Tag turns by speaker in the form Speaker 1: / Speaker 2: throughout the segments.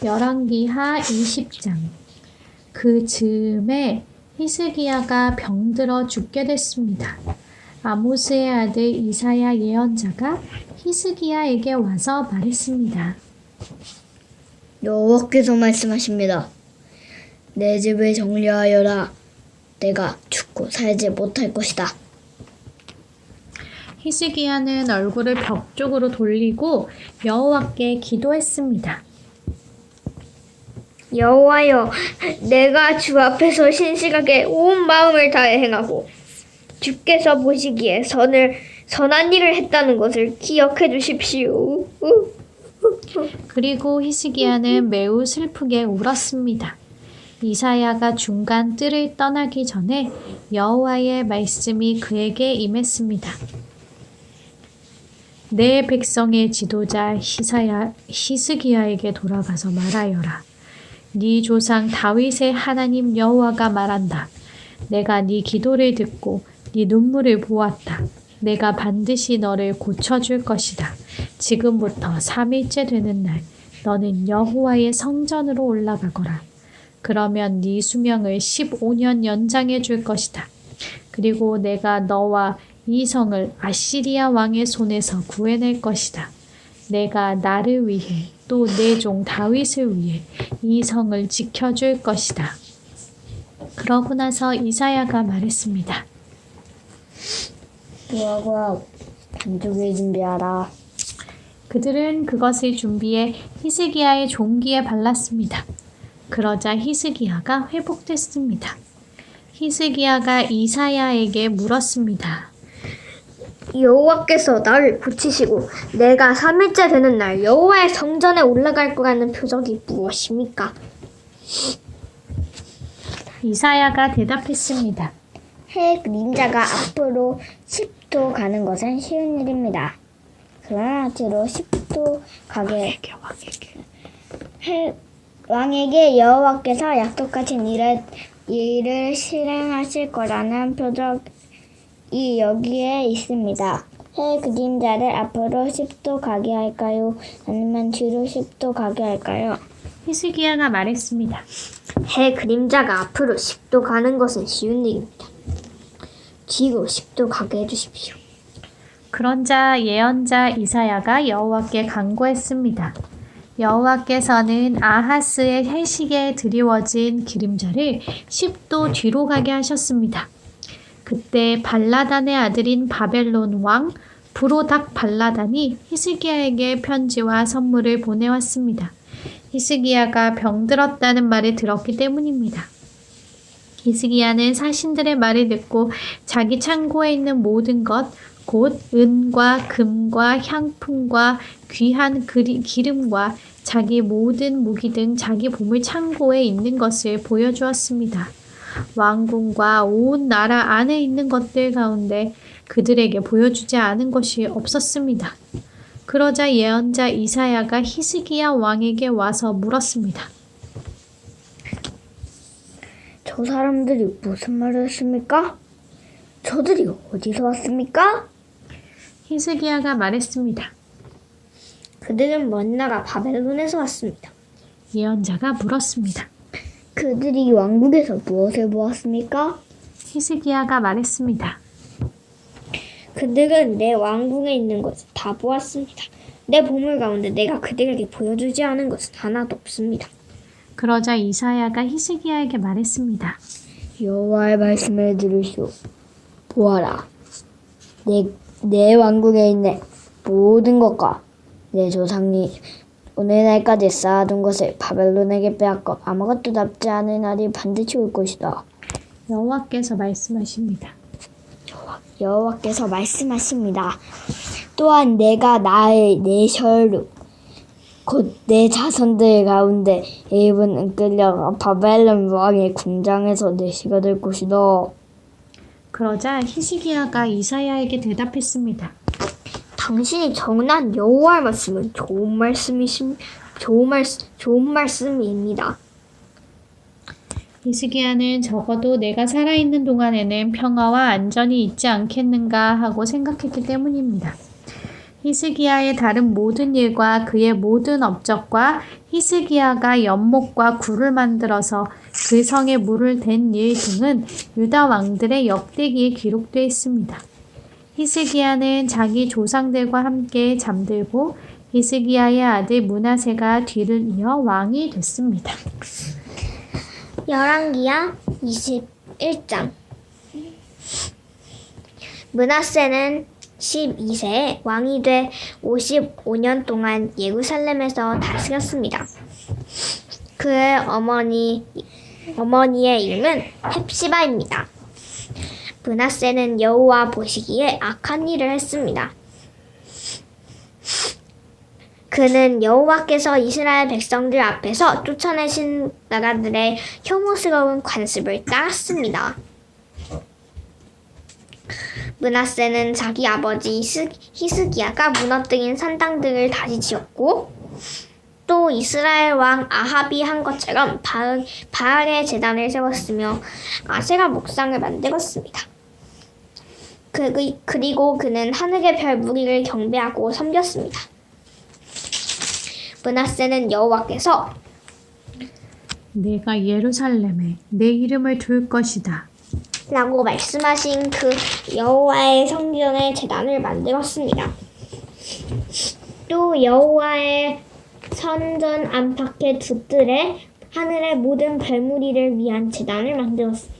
Speaker 1: 열왕기하 20장. 그 즈음에 히스기야가 병들어 죽게 됐습니다. 아모스의 아들 이사야 예언자가 히스기야에게 와서 말했습니다.
Speaker 2: 여호와께서 말씀하십니다. 내 집을 정리하여라. 내가 죽고 살지 못할 것이다.
Speaker 1: 히스기야는 얼굴을 벽 쪽으로 돌리고 여호와께 기도했습니다.
Speaker 2: 여호와여, 내가 주 앞에서 신실하게 온 마음을 다해 행하고 주께서 보시기에 선한 일을 했다는 것을 기억해 주십시오.
Speaker 1: 그리고 히스기야는 매우 슬프게 울었습니다. 이사야가 중간 뜰을 떠나기 전에 여호와의 말씀이 그에게 임했습니다. 내 백성의 지도자 히스기야에게 돌아가서 말하여라. 네 조상 다윗의 하나님 여호와가 말한다. 내가 네 기도를 듣고 네 눈물을 보았다. 내가 반드시 너를 고쳐줄 것이다. 지금부터 3일째 되는 날 너는 여호와의 성전으로 올라가거라. 그러면 네 수명을 15년 연장해 줄 것이다. 그리고 내가 너와 이 성을 아시리아 왕의 손에서 구해낼 것이다. 내가 나를 위해 또 내 종 다윗을 위해 이 성을 지켜줄 것이다. 그러고 나서 이사야가 말했습니다.
Speaker 2: 무화과 반죽을 준비하라.
Speaker 1: 그들은 그것을 준비해 히스기야의 종기에 발랐습니다. 그러자 히스기야가 회복됐습니다. 히스기야가 이사야에게 물었습니다.
Speaker 2: 여호와께서 나를 고치시고 내가 3일째 되는 날 여호와의 성전에 올라갈 거라는 표적이 무엇입니까?
Speaker 1: 이사야가 대답했습니다.
Speaker 2: 해 그림자가 앞으로 10도 가는 것은 쉬운 일입니다. 그러나 뒤로 10도 가게 왕에게 여호와께서 약속하신 일을 실행하실 거라는 표적이 여기에 있습니다. 해 그림자를 앞으로 10도 가게 할까요? 아니면 뒤로 10도 가게 할까요?
Speaker 1: 히스기야가 말했습니다.
Speaker 2: 해 그림자가 앞으로 10도 가는 것은 쉬운 일입니다. 뒤로 10도 가게 해주십시오.
Speaker 1: 그런자 예언자 이사야가 여호와께 간구했습니다. 여호와께서는 아하스의 해식에 드리워진 기름자를 10도 뒤로 가게 하셨습니다. 그때 발라단의 아들인 바벨론 왕 브로닥 발라단이 히스기야에게 편지와 선물을 보내왔습니다. 히스기야가 병들었다는 말을 들었기 때문입니다. 히스기야는 사신들의 말을 듣고 자기 창고에 있는 모든 것, 곧 은과 금과 향품과 귀한 기름과 자기 모든 무기 등 자기 보물 창고에 있는 것을 보여주었습니다. 왕궁과 온 나라 안에 있는 것들 가운데 그들에게 보여주지 않은 것이 없었습니다. 그러자 예언자 이사야가 히스기야 왕에게 와서 물었습니다.
Speaker 2: 저 사람들이 무슨 말을 했습니까? 저들이 어디서 왔습니까?
Speaker 1: 히스기야가 말했습니다.
Speaker 2: 그들은 먼 나라 바벨론에서 왔습니다.
Speaker 1: 예언자가 물었습니다.
Speaker 2: 그들이 왕국에서 무엇을 보았습니까?
Speaker 1: 히스기야가 말했습니다.
Speaker 2: 그들은 내 왕궁에 있는 것을 다 보았습니다. 내 보물 가운데 내가 그들에게 보여주지 않은 것은 하나도 없습니다.
Speaker 1: 그러자 이사야가 히스기야에게 말했습니다.
Speaker 2: 여호와의 말씀을 들으시오. 보아라. 내 왕국에 있는 모든 것과 내 조상이 오늘날까지 쌓아둔 것을 바벨론에게 빼앗고 아무것도 남지 않은 날이 반드시 올 것이다.
Speaker 1: 여호와께서 말씀하십니다.
Speaker 2: 여호와께서 말씀하십니다. 또한 내가 내 혈육 곧 내 자손들 가운데 일부는 끌려가 바벨론 왕의 궁장에서 내시가 될 것이다.
Speaker 1: 그러자 히스기야가 이사야에게 대답했습니다.
Speaker 2: 당신이 전한 여호와의 말씀은 좋은 말씀입니다.
Speaker 1: 히스기야는 적어도 내가 살아있는 동안에는 평화와 안전이 있지 않겠는가 하고 생각했기 때문입니다. 히스기야의 다른 모든 일과 그의 모든 업적과 히스기야가 연못과 굴을 만들어서 그 성에 물을 댄 일 등은 유다 왕들의 역대기에 기록되어 있습니다. 히스기야는 자기 조상들과 함께 잠들고 히스기야의 아들 므낫세가 뒤를 이어 왕이 됐습니다.
Speaker 3: 열왕기하 21장. 므낫세는 12세에 왕이 돼 55년 동안 예루살렘에서 다스렸습니다. 그의 어머니의 이름은 헵시바입니다. 므낫세는 여호와 보시기에 악한 일을 했습니다. 그는 여호와께서 이스라엘 백성들 앞에서 쫓아내신 나라들의 혐오스러운 관습을 따랐습니다. 므낫세는 자기 아버지 히스기야가 무너뜨린 산당들을 다시 지었고 또 이스라엘 왕 아합이 한 것처럼 바알의 제단을 세웠으며 아세라 목상을 만들었습니다. 그리고 그는 하늘의 별 무리를 경배하고 섬겼습니다. 므낫세는 여호와께서
Speaker 1: 내가 예루살렘에 내 이름을 둘 것이다
Speaker 3: 라고 말씀하신 그 여호와의 성전의 제단을 만들었습니다. 또 여호와의 성전 안팎의 두 뜰에 하늘의 모든 별무리를 위한 제단을 만들었습니다.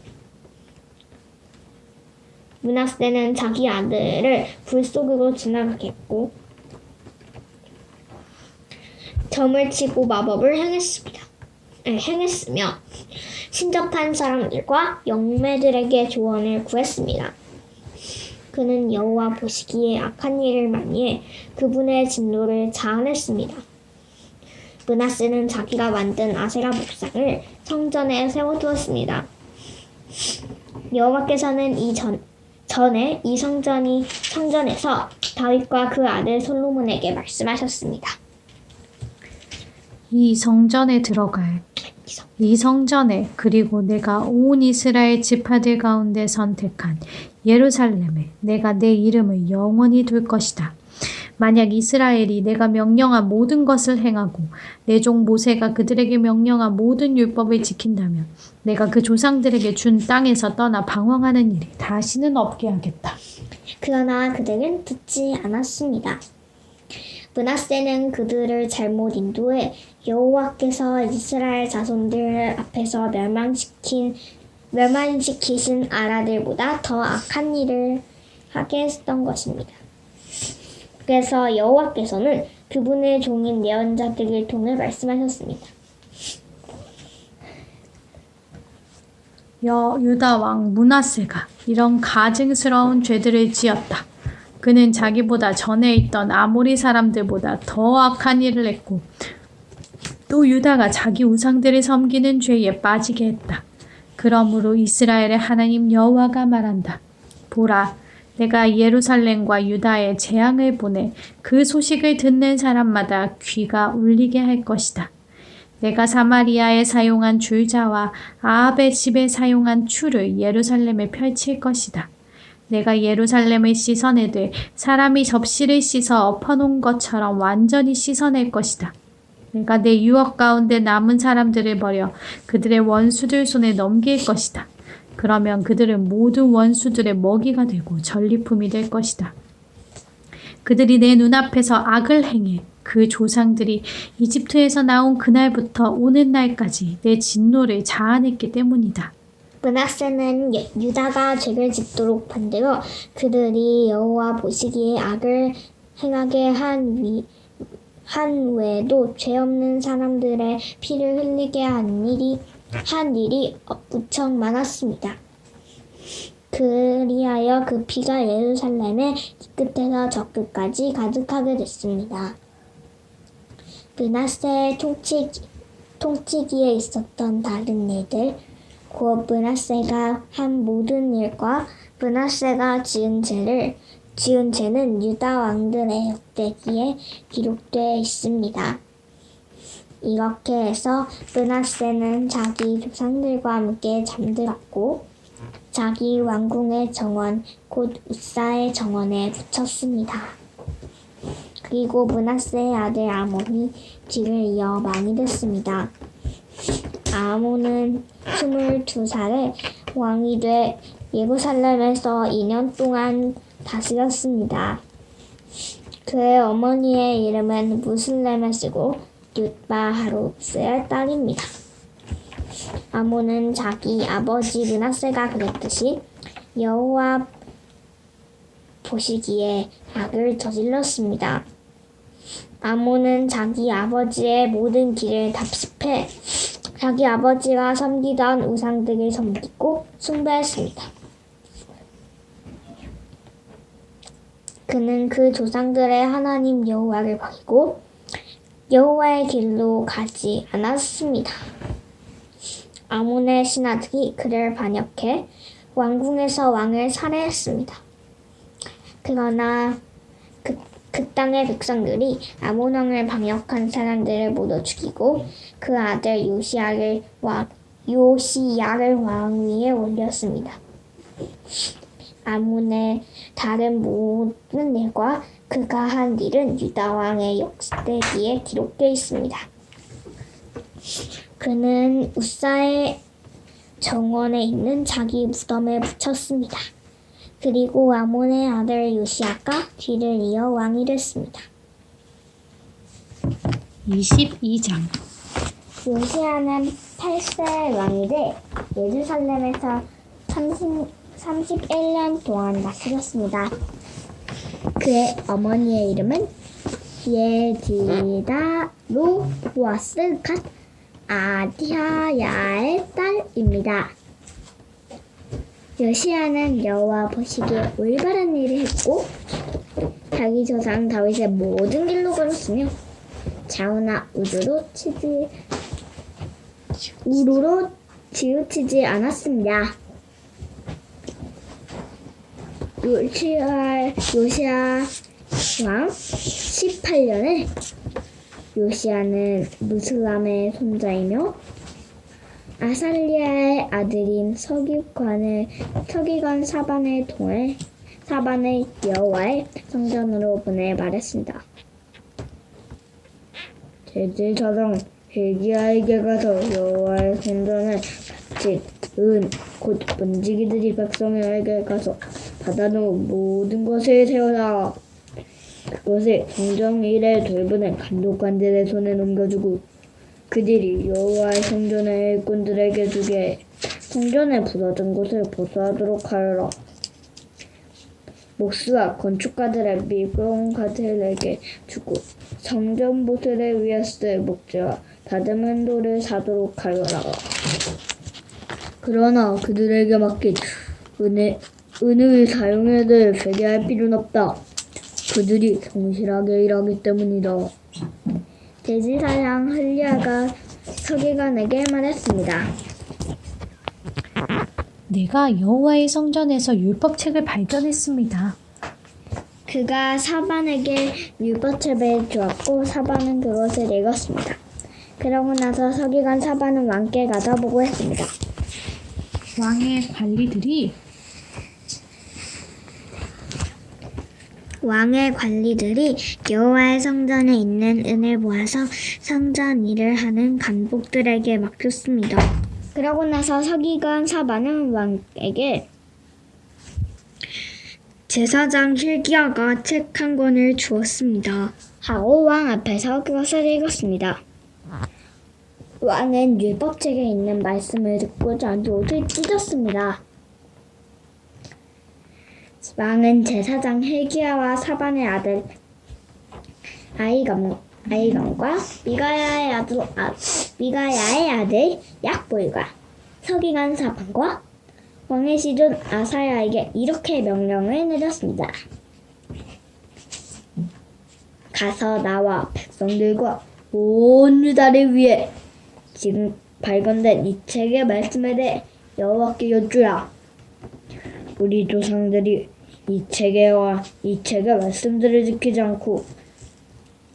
Speaker 3: 므낫세는 자기 아들을 불 속으로 지나가게 했고 점을 치고 마법을 행했으며 신접한 사람들과 영매들에게 조언을 구했습니다. 그는 여호와 보시기에 악한 일을 많이 해 그분의 진노를 자아냈습니다. 므낫세는 자기가 만든 아세라 목상을 성전에 세워두었습니다. 여호와께서는 전에 이 성전에서 다윗과 그 아들 솔로몬에게 말씀하셨습니다.
Speaker 1: 이 성전에 들어갈 이 성전에 그리고 내가 온 이스라엘 지파들 가운데 선택한 예루살렘에 내가 내 이름을 영원히 둘 것이다. 만약 이스라엘이 내가 명령한 모든 것을 행하고 내 종 모세가 그들에게 명령한 모든 율법을 지킨다면 내가 그 조상들에게 준 땅에서 떠나 방황하는 일이 다시는 없게 하겠다.
Speaker 3: 그러나 그들은 듣지 않았습니다. 므낫세는 그들을 잘못 인도해 여호와께서 이스라엘 자손들 앞에서 멸망시키신 아라들보다 더 악한 일을 하게 했던 것입니다. 그래서 여호와께서는 그분의 종인 예언자들을 통해 말씀하셨습니다.
Speaker 1: 유다 왕 므낫세가 이런 가증스러운 죄들을 지었다. 그는 자기보다 전에 있던 아모리 사람들보다 더 악한 일을 했고 또 유다가 자기 우상들을 섬기는 죄에 빠지게 했다. 그러므로 이스라엘의 하나님 여호와가 말한다. 보라, 내가 예루살렘과 유다에 재앙을 보내 그 소식을 듣는 사람마다 귀가 울리게 할 것이다. 내가 사마리아에 사용한 줄자와 아합의 집에 사용한 추를 예루살렘에 펼칠 것이다. 내가 예루살렘을 씻어내되 사람이 접시를 씻어 엎어놓은 것처럼 완전히 씻어낼 것이다. 내가 내 유업 가운데 남은 사람들을 버려 그들의 원수들 손에 넘길 것이다. 그러면 그들은 모든 원수들의 먹이가 되고 전리품이 될 것이다. 그들이 내 눈앞에서 악을 행해 그 조상들이 이집트에서 나온 그날부터 오늘날까지 내 진노를 자아냈기 때문이다.
Speaker 3: 므낫세는 유다가 죄를 짓도록 만들어 그들이 여호와 보시기에 악을 행하게 한 외에도 죄 없는 사람들의 피를 흘리게 한 일이 무척 많았습니다. 그리하여 그 피가 예루살렘의 끝에서 저 끝까지 가득하게 됐습니다. 므낫세의 통치기에 있었던 다른 일들, 곧 므낫세가 한 모든 일과 므낫세가 지은 죄는 유다 왕들의 역대기에 기록되어 있습니다. 이렇게 해서 므낫세는 자기 조상들과 함께 잠들었고 자기 왕궁의 정원 곧 우사의 정원에 묻혔습니다. 그리고 므낫세의 아들 아몬이 뒤를 이어 왕이 됐습니다. 아몬은 22살에 왕이 돼 예루살렘에서 2년 동안 다스렸습니다. 그의 어머니의 이름은 무슬레메스고 윷바하루스의 딸입니다. 아몬은 자기 아버지 므낫세가 그랬듯이 여호와 보시기에 악을 저질렀습니다. 아몬은 자기 아버지의 모든 길을 답습해 자기 아버지가 섬기던 우상들을 섬기고 숭배했습니다. 그는 그 조상들의 하나님 여호와를 버리고 여호와의 길로 가지 않았습니다. 아몬의 신하들이 그를 반역해 왕궁에서 왕을 살해했습니다. 그러나 그 땅의 백성들이 아몬 왕을 반역한 사람들을 모두 죽이고 그 아들 요시야를 왕 위에 올렸습니다. 아몬의 다른 모든 일과 그가 한 일은 유다 왕의 역대기에 기록되어 있습니다. 그는 우사의 정원에 있는 자기 무덤에 묻혔습니다. 그리고 아몬의 아들 요시야가 뒤를 이어 왕이 됐습니다.
Speaker 1: 22장.
Speaker 3: 요시야는 8세 왕이 돼 예루살렘에서 31년 동안 다스렸습니다. 그의 어머니의 이름은 예디다로 보아스 갓 아디아야의 딸입니다. 요시야는 여호와 보시기에 올바른 일을 했고 자기 조상 다윗의 모든 길로 걸었으며 좌우나 우로로 치우치지 않았습니다. 요시야 왕 18년에 요시야는 무슬람의 손자이며 아살리아의 아들인 서기관 사반을 통해 사반을 여호와의 성전으로 보내 말했습니다. 제사장 힐기야에게 가서 여호와의 성전을 곧 문지기들이 백성에게 가서 받아놓은 모든 것을 세워라. 그것을 성전 일에 돌보는 감독관들의 손에 넘겨주고 그들이 여호와의 성전의 일꾼들에게 주게 성전에 부서진 곳을 보수하도록 하여라. 목수와 건축가들의 미공가들에게 주고 성전 보수를 위해 쓸 목재와 다듬은 돌을 사도록 하여라. 그러나 그들에게 맡긴 은을 사용해야 될 회개할 필요는 없다. 그들이 성실하게 일하기 때문이다. 대지사장 흘리야가 서기관에게 말했습니다.
Speaker 1: 내가 여호와의 성전에서 율법책을 발견했습니다.
Speaker 3: 그가 사반에게 율법책을 주었고 사반은 그것을 읽었습니다. 그러고 나서 서기관 사반은 왕께 가서 보고했습니다. 왕의 관리들이 여호와의 성전에 있는 은을 모아서 성전 일을 하는 간복들에게 맡겼습니다. 그러고 나서 서기관 사반은 왕에게 제사장 힐기야가 책 한 권을 주었습니다. 하고 왕 앞에서 그것을 읽었습니다. 왕은 율법책에 있는 말씀을 듣고 자기 옷을 찢었습니다. 왕은 제사장 힐기야와 사반의 아들 아이감과 미가야의 아들 약볼과 서기관 사반과 왕의 시준 아사야에게 이렇게 명령을 내렸습니다. 가서 나와 백성들과 온 유다를 위해 지금 발견된 이 책의 말씀에 대해 여호와께 여쭈라. 우리 조상들이 이 책의 말씀들을 지키지 않고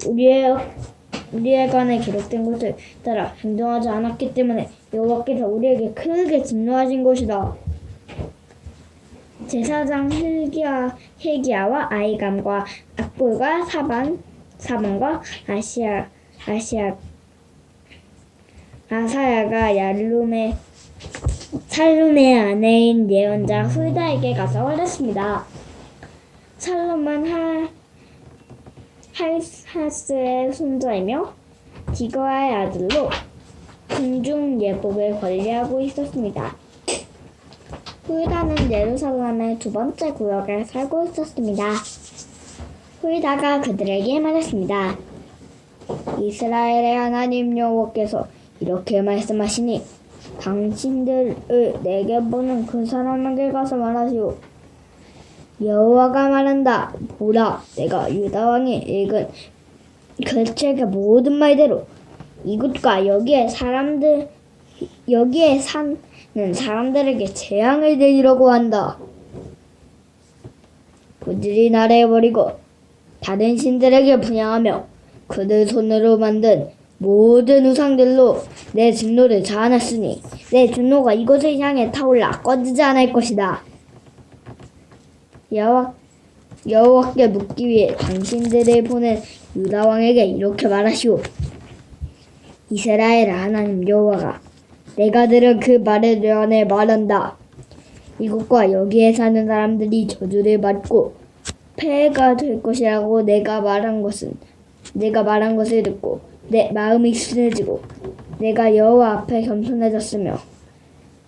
Speaker 3: 우리에 관해 기록된 것을 따라 행동하지 않았기 때문에 여호와께서 우리에게 크게 진노하신 것이다. 제사장 힐기야와 아이감과 악볼과 사반 사방과 아사야가 살룸의 아내인 예언자 훌다에게 가서 말했습니다. 살룸은 할하스의 손자이며 디거아의 아들로 궁중 예복을 관리하고 있었습니다. 훌다는 예루살렘의 두 번째 구역에 살고 있었습니다. 훌다가 그들에게 말했습니다. 이스라엘의 하나님 여호와께서 이렇게 말씀하시니 당신들을 내게 보는 그 사람에게 가서 말하시오. 여호와가 말한다. 보라, 내가 유다 왕이 읽은 그 책의 모든 말대로 이곳과 여기에 사는 사람들에게 재앙을 내리려고 한다. 그들이 나를 버리고 다른 신들에게 분양하며 그들 손으로 만든 모든 우상들로 내 진노를 자아냈으니 내 진노가 이곳을 향해 타올라 꺼지지 않을 것이다. 여호와께 묻기 위해 당신들을 보낸 유다 왕에게 이렇게 말하시오. 이스라엘 하나님 여호와가 내가 들은 그 말에 대해 말한다. 이곳과 여기에 사는 사람들이 저주를 받고 폐해가 될 것이라고 내가 말한 것을 듣고 내 마음이 순해지고 내가 여호와 앞에 겸손해졌으며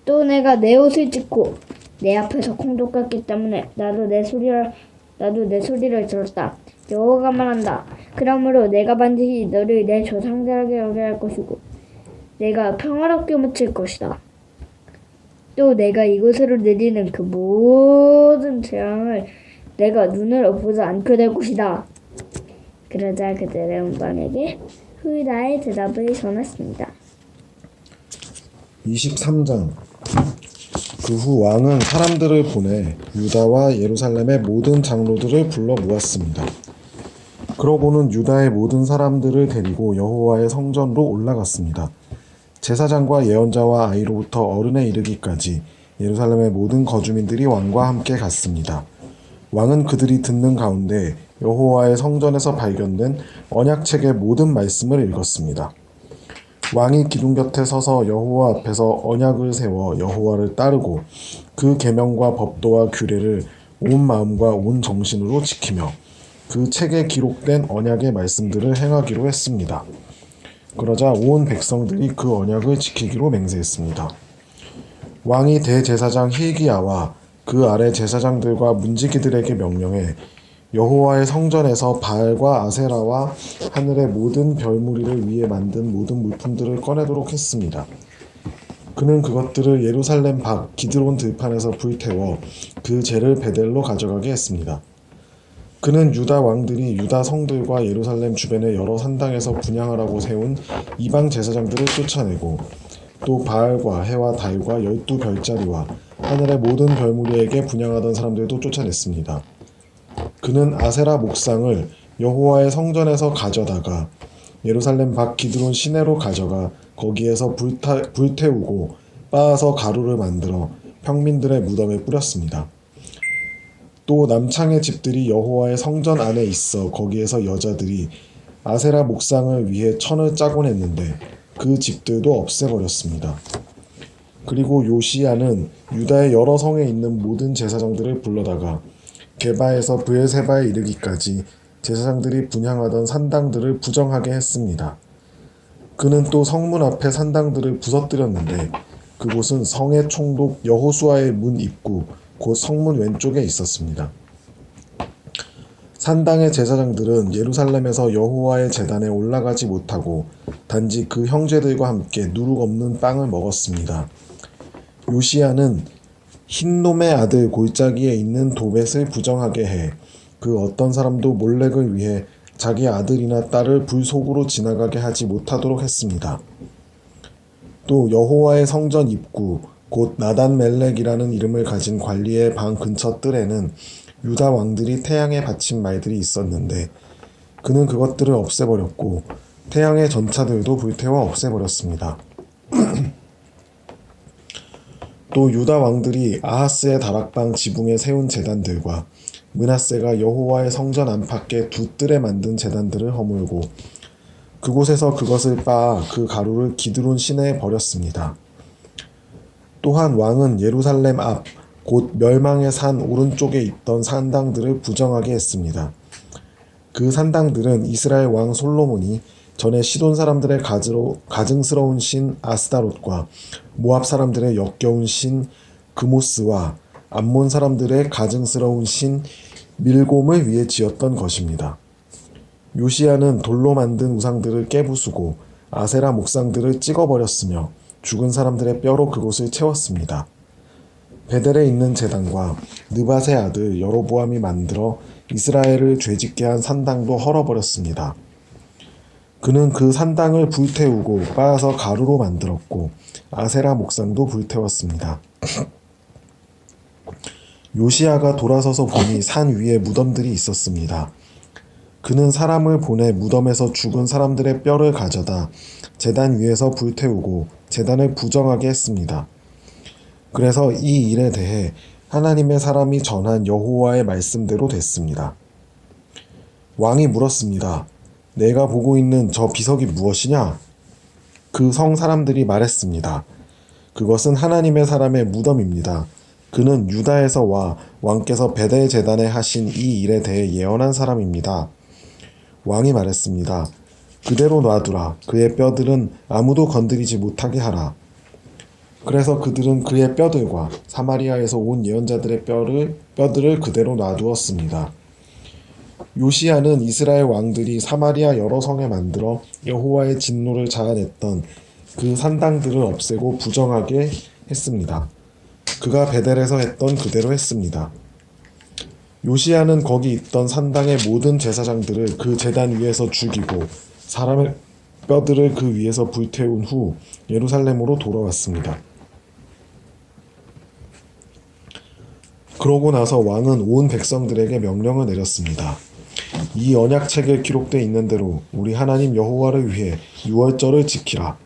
Speaker 3: 또 내가 내 옷을 찢고 내 앞에서 콩독했기 때문에 나도 내 소리를 들었다. 여호와가 말한다. 그러므로 내가 반드시 너를 내 조상들에게 오게 할 것이고 내가 평화롭게 묻힐 것이다. 또 내가 이곳으로 내리는 그 모든 재앙을 내가 눈으로 보지 않게 될 것이다. 그러자 그들의 운반에게 훌다의 대답을 전했습니다.
Speaker 4: 23장. 그 후 왕은 사람들을 보내 유다와 예루살렘의 모든 장로들을 불러 모았습니다. 그러고는 유다의 모든 사람들을 데리고 여호와의 성전으로 올라갔습니다. 제사장과 예언자와 아이로부터 어른에 이르기까지 예루살렘의 모든 거주민들이 왕과 함께 갔습니다. 왕은 그들이 듣는 가운데 여호와의 성전에서 발견된 언약책의 모든 말씀을 읽었습니다. 왕이 기둥 곁에 서서 여호와 앞에서 언약을 세워 여호와를 따르고 그 계명과 법도와 규례를 온 마음과 온 정신으로 지키며 그 책에 기록된 언약의 말씀들을 행하기로 했습니다. 그러자 온 백성들이 그 언약을 지키기로 맹세했습니다. 왕이 대제사장 hil기야와 그 아래 제사장들과 문지기들에게 명령해 여호와의 성전에서 바알과 아세라와 하늘의 모든 별무리를 위해 만든 모든 물품들을 꺼내도록 했습니다. 그는 그것들을 예루살렘 밖 기드론 들판에서 불태워 그 재를 베델로 가져가게 했습니다. 그는 유다 왕들이 유다 성들과 예루살렘 주변의 여러 산당에서 분향하라고 세운 이방 제사장들을 쫓아내고 또 바알과 해와 달과 12별자리와 하늘의 모든 별무리에게 분향하던 사람들도 쫓아냈습니다. 그는 아세라 목상을 여호와의 성전에서 가져다가 예루살렘 밖 기드론 시내로 가져가 거기에서 불태우고 빻아서 가루를 만들어 평민들의 무덤에 뿌렸습니다. 또 남창의 집들이 여호와의 성전 안에 있어 거기에서 여자들이 아세라 목상을 위해 천을 짜곤 했는데 그 집들도 없애버렸습니다. 그리고 요시야는 유다의 여러 성에 있는 모든 제사장들을 불러다가 게바에서 브엘세바에 이르기까지 제사장들이 분향하던 산당들을 부정하게 했습니다. 그는 또 성문 앞에 산당들을 부서뜨렸는데 그곳은 성의 총독 여호수아의 문 입구 곧 성문 왼쪽에 있었습니다. 산당의 제사장들은 예루살렘에서 여호와의 제단에 올라가지 못하고 단지 그 형제들과 함께 누룩 없는 빵을 먹었습니다. 요시야는 흰놈의 아들 골짜기에 있는 도벳을 부정하게 해 그 어떤 사람도 몰렉을 위해 자기 아들이나 딸을 불 속으로 지나가게 하지 못하도록 했습니다. 또 여호와의 성전 입구 곧 나단 멜렉이라는 이름을 가진 관리의 방 근처 뜰에는 유다 왕들이 태양에 바친 말들이 있었는데 그는 그것들을 없애버렸고 태양의 전차들도 불태워 없애버렸습니다. 또 유다 왕들이 아하스의 다락방 지붕에 세운 제단들과 므낫세가 여호와의 성전 안팎에 두 뜰에 만든 제단들을 허물고 그곳에서 그것을 빻아 그 가루를 기드론 시내에 버렸습니다. 또한 왕은 예루살렘 앞 곧 멸망의 산 오른쪽에 있던 산당들을 부정하게 했습니다. 그 산당들은 이스라엘 왕 솔로몬이 전에 시돈 사람들의 가증스러운 신 아스다롯과 모압 사람들의 역겨운 신 그모스와 암몬 사람들의 가증스러운 신 밀곰을 위해 지었던 것입니다. 요시야는 돌로 만든 우상들을 깨부수고 아세라 목상들을 찍어버렸으며 죽은 사람들의 뼈로 그곳을 채웠습니다. 베델에 있는 제단과 느밧의 아들 여로보암이 만들어 이스라엘을 죄짓게 한 산당도 헐어버렸습니다. 그는 그 산당을 불태우고 빻아서 가루로 만들었고 아세라 목상도 불태웠습니다. 요시야가 돌아서서 보니 산 위에 무덤들이 있었습니다. 그는 사람을 보내 무덤에서 죽은 사람들의 뼈를 가져다 제단 위에서 불태우고 제단을 부정하게 했습니다. 그래서 이 일에 대해 하나님의 사람이 전한 여호와의 말씀대로 됐습니다. 왕이 물었습니다. 내가 보고 있는 저 비석이 무엇이냐? 그 성 사람들이 말했습니다. 그것은 하나님의 사람의 무덤입니다. 그는 유다에서 와 왕께서 베델 제단에 하신 이 일에 대해 예언한 사람입니다. 왕이 말했습니다. 그대로 놔두라. 그의 뼈들은 아무도 건드리지 못하게 하라. 그래서 그들은 그의 뼈들과 사마리아에서 온 예언자들의 뼈들을 그대로 놔두었습니다. 요시야는 이스라엘 왕들이 사마리아 여러 성에 만들어 여호와의 진노를 자아냈던 그 산당들을 없애고 부정하게 했습니다. 그가 베델에서 했던 그대로 했습니다. 요시야는 거기 있던 산당의 모든 제사장들을 그 제단 위에서 죽이고 사람의 뼈들을 그 위에서 불태운 후 예루살렘으로 돌아왔습니다. 그러고 나서 왕은 온 백성들에게 명령을 내렸습니다. 이 언약책에 기록되어 있는 대로 우리 하나님 여호와를 위해 유월절을 지키라.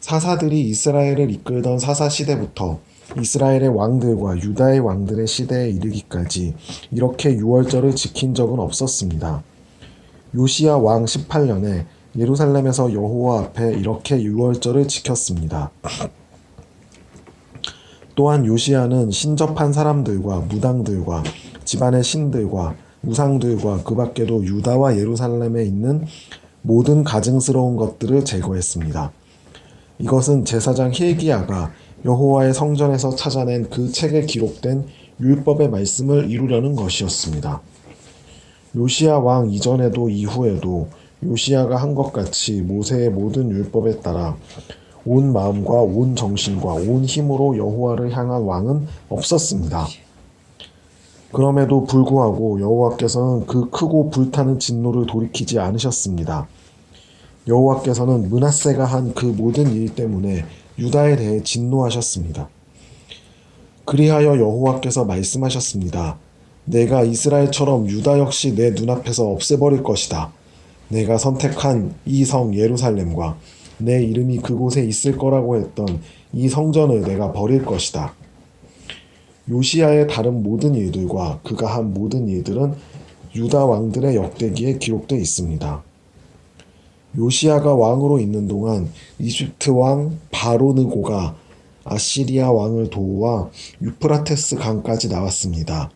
Speaker 4: 사사들이 이스라엘을 이끌던 사사 시대부터 이스라엘의 왕들과 유다의 왕들의 시대에 이르기까지 이렇게 유월절을 지킨 적은 없었습니다. 요시야 왕 18년에 예루살렘에서 여호와 앞에 이렇게 유월절을 지켰습니다. 또한 요시야는 신접한 사람들과 무당들과 집안의 신들과 우상들과 그 밖에도 유다와 예루살렘에 있는 모든 가증스러운 것들을 제거했습니다. 이것은 제사장 hil기야가 여호와의 성전에서 찾아낸 그 책에 기록된 율법의 말씀을 이루려는 것이었습니다. 요시야 왕 이전에도 이후에도 요시야가 한 것 같이 모세의 모든 율법에 따라 온 마음과 온 정신과 온 힘으로 여호와를 향한 왕은 없었습니다. 그럼에도 불구하고 여호와께서는 그 크고 불타는 진노를 돌이키지 않으셨습니다. 여호와께서는 므낫세가 한 그 모든 일 때문에 유다에 대해 진노하셨습니다. 그리하여 여호와께서 말씀하셨습니다. 내가 이스라엘처럼 유다 역시 내 눈앞에서 없애버릴 것이다. 내가 선택한 이 성 예루살렘과 내 이름이 그곳에 있을 거라고 했던 이 성전을 내가 버릴 것이다. 요시야의 다른 모든 일들과 그가 한 모든 일들은 유다 왕들의 역대기에 기록되어 있습니다. 요시야가 왕으로 있는 동안 이집트 왕 바로느고가 아시리아 왕을 도우와 유프라테스 강까지 나왔습니다.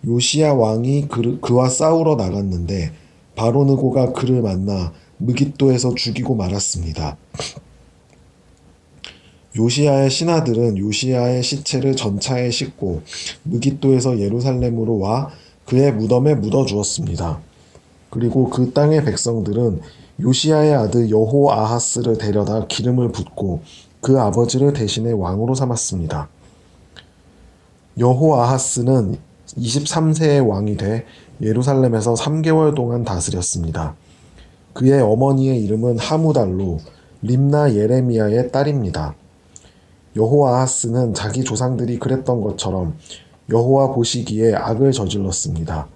Speaker 4: 요시야 왕이 그와 싸우러 나갔는데 바로느고가 그를 만나 무깃도에서 죽이고 말았습니다. 요시야의 신하들은 요시야의 시체를 전차에 싣고 무깃도에서 예루살렘으로 와 그의 무덤에 묻어주었습니다. 그리고 그 땅의 백성들은 요시야의 아들 여호아하스를 데려다 기름을 붓고 그 아버지를 대신해 왕으로 삼았습니다. 여호아하스는 23세의 왕이 돼 예루살렘에서 3개월 동안 다스렸습니다. 그의 어머니의 이름은 하무달로 림나 예레미야의 딸입니다. 여호아하스는 자기 조상들이 그랬던 것처럼 여호와 보시기에 악을 저질렀습니다.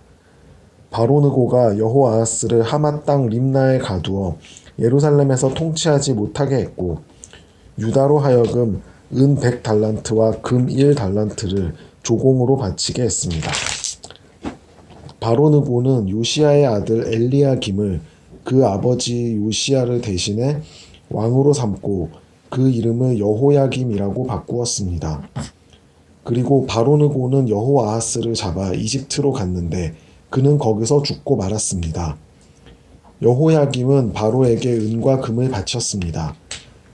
Speaker 4: 바로느고가 여호아하스를 하맛 땅 림나에 가두어 예루살렘에서 통치하지 못하게 했고 유다로 하여금 은 100달란트와 금 1달란트를 조공으로 바치게 했습니다. 바로 느고는 요시야의 아들 엘리야김을 그 아버지 요시야를 대신해 왕으로 삼고 그 이름을 여호야김이라고 바꾸었습니다. 그리고 바로 느고는 여호아하스를 잡아 이집트로 갔는데 그는 거기서 죽고 말았습니다. 여호야김은 바로에게 은과 금을 바쳤습니다.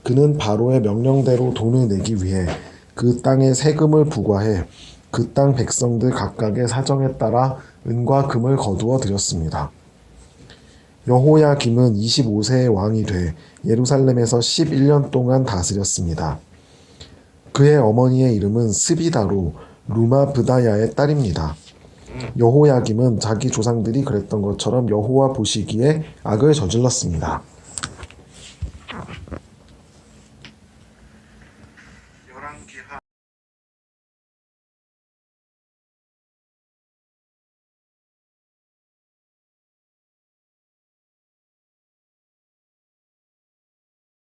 Speaker 4: 그는 바로의 명령대로 돈을 내기 위해 그 땅에 세금을 부과해 그 땅 백성들 각각의 사정에 따라 은과 금을 거두어 드렸습니다. 여호야김은 25세의 왕이 돼 예루살렘에서 11년 동안 다스렸습니다. 그의 어머니의 이름은 스비다로 루마 브다야의 딸입니다. 여호야김은 자기 조상들이 그랬던 것처럼 여호와 보시기에 악을 저질렀습니다.